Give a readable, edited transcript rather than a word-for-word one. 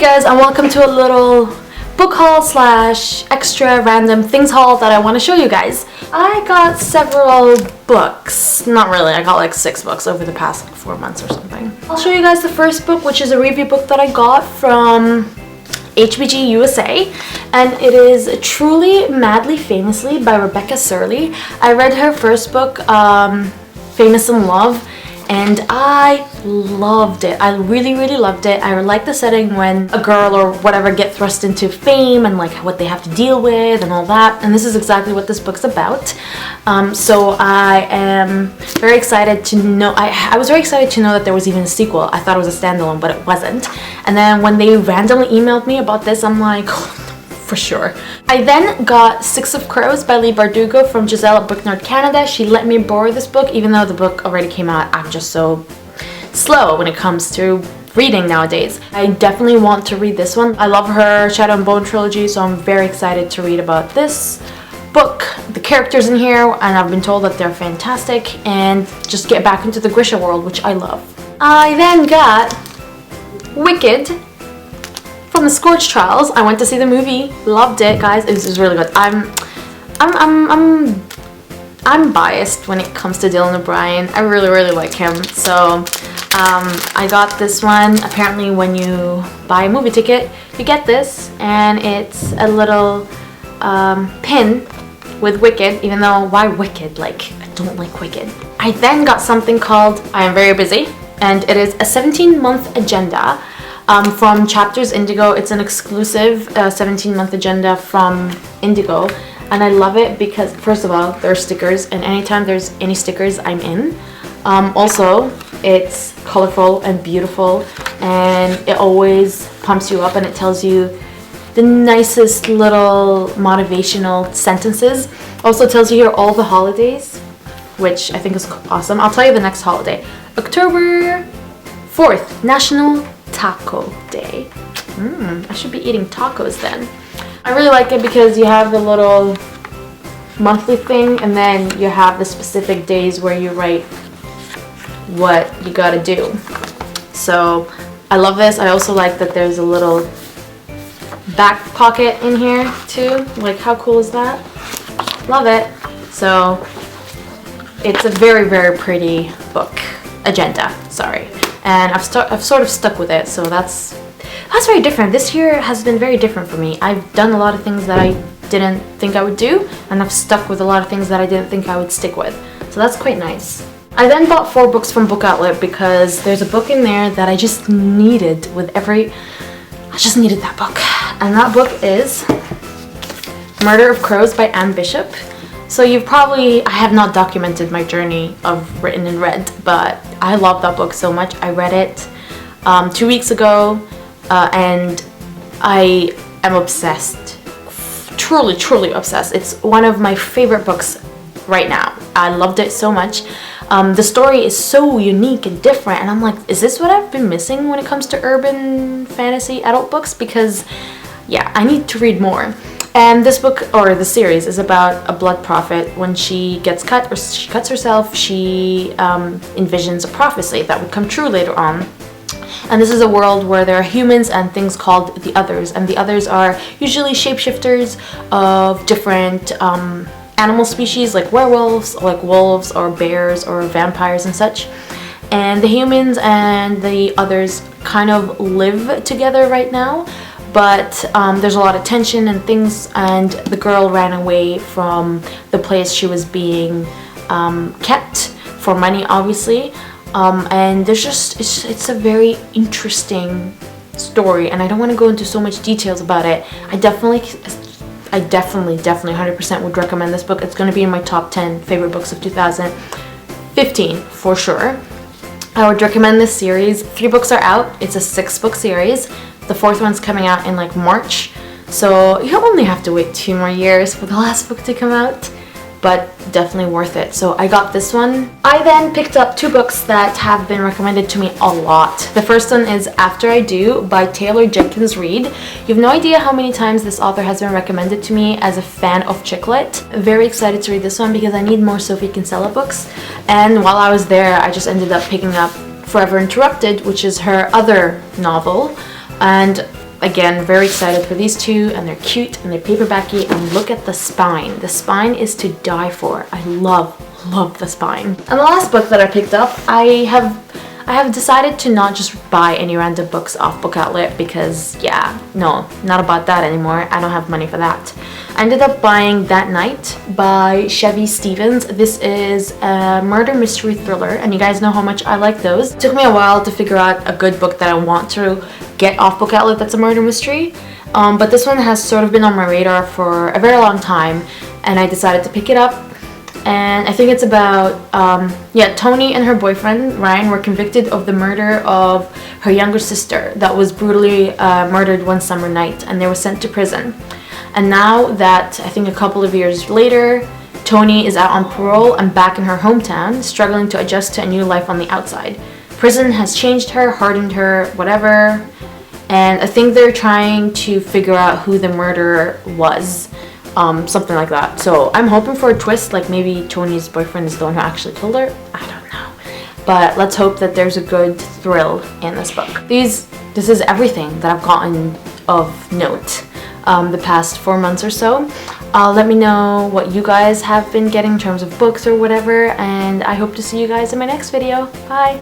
guys, and welcome to a little book haul slash extra random things haul that I want to show you guys. I got several books, not really, I got like 6 books over the past 4 months or something. I'll show you guys the first book, which is a review book that I got from HBG USA, and it is Truly Madly Famously by Rebecca Surley. I read her first book, Famous in Love, and I loved it. I really loved it. I like the setting when a girl or whatever get thrust into fame and like what they have to deal with and all that, and this is exactly what this book's about. So I am very excited to know, I was very excited to know that there was even a sequel. I thought it was a standalone, but it wasn't. And then when they randomly emailed me about this, I'm like, for sure. I then got Six of Crows by Leigh Bardugo from Giselle at Booknerd Canada. She let me borrow this book even though the book already came out. I'm just so slow when it comes to reading nowadays. I definitely want to read this one. I love her Shadow and Bone trilogy, so I'm very excited to read about this book, the characters in here, and I've been told that they're fantastic, and just get back into the Grisha world, which I love. I then got Wicked from the Scorch Trials. I went to see the movie, loved it, guys. It was really good. I'm biased when it comes to Dylan O'Brien. I really like him. So I got this one. Apparently when you buy a movie ticket, you get this, and it's a little pin with Wicked, even though why Wicked? Like, I don't like Wicked. I then got something called I Am Very Busy, and it is a 17-month agenda from Chapters Indigo. It's an exclusive 17-month agenda from Indigo, and I love it because, first of all, there are stickers, and anytime there's any stickers, I'm in. Also, it's colorful and beautiful, and it always pumps you up, and it tells you the nicest little motivational sentences. Also tells you here all the holidays, which I think is awesome. I'll tell you the next holiday. October 4th, National Taco Day. I should be eating tacos then. I really like it because you have the little monthly thing, and then you have the specific days where you write what you gotta do. So I love this. I also like that there's a little back pocket in here too. Like, how cool is that? Love it. So it's a very pretty book. Agenda, sorry. And I've sort of stuck with it, so that's very different. This year has been very different for me. I've done a lot of things that I didn't think I would do, and I've stuck with a lot of things that I didn't think I would stick with. So that's quite nice. I then bought 4 books from Book Outlet because there's a book in there that I just needed I just needed that book. And that book is Murder of Crows by Anne Bishop. So I have not documented my journey of written and read, but I love that book so much. I read it 2 weeks ago, and I am obsessed. Truly obsessed. It's one of my favorite books right now. I loved it so much. The story is so unique and different, and I'm like, is this what I've been missing when it comes to urban fantasy adult books? Because yeah, I need to read more. And this book, or the series, is about a blood prophet. When she gets cut, or she cuts herself, she envisions a prophecy that would come true later on. And this is a world where there are humans and things called the Others, and the Others are usually shapeshifters of different animal species, like werewolves, like wolves, or bears, or vampires and such. And the humans and the Others kind of live together right now, but there's a lot of tension and things, and the girl ran away from the place she was being kept for money, obviously. And there's just, it's a very interesting story, and I don't want to go into so much details about it. I definitely 100% would recommend this book. It's going to be in my top 10 favorite books of 2015 for sure. I would recommend this series. 3 books are out. It's a 6-book series. The 4th one's coming out in like March, so you only have to wait 2 more years for the last book to come out, but definitely worth it. So I got this one. I then picked up 2 books that have been recommended to me a lot. The first one is After I Do by Taylor Jenkins Reid. You have no idea how many times this author has been recommended to me as a fan of chick lit. Very excited to read this one because I need more Sophie Kinsella books, and while I was there I just ended up picking up Forever Interrupted, which is her other novel, and again, very excited for these two, and they're cute and they're paperbacky, and look at the spine. The spine is to die for. I love the spine. And the last book that I picked up, I have decided to not just buy any random books off Book Outlet because, yeah, no, not about that anymore. I don't have money for that. I ended up buying That Night by Chevy Stevens. This is a murder mystery thriller, and you guys know how much I like those. It took me a while to figure out a good book that I want to get off Book Outlet that's a murder mystery. But this one has sort of been on my radar for a very long time, and I decided to pick it up. And I think it's about, Toni and her boyfriend, Ryan, were convicted of the murder of her younger sister that was brutally murdered one summer night, and they were sent to prison. And now that, I think a couple of years later, Toni is out on parole and back in her hometown, struggling to adjust to a new life on the outside. Prison has changed her, hardened her, whatever, and I think they're trying to figure out who the murderer was. Something like that. So I'm hoping for a twist, like maybe Toni's boyfriend is the one who actually killed her. I don't know. But let's hope that there's a good thrill in this book. This is everything that I've gotten of note the past 4 months or so. Let me know what you guys have been getting in terms of books or whatever, and I hope to see you guys in my next video. Bye!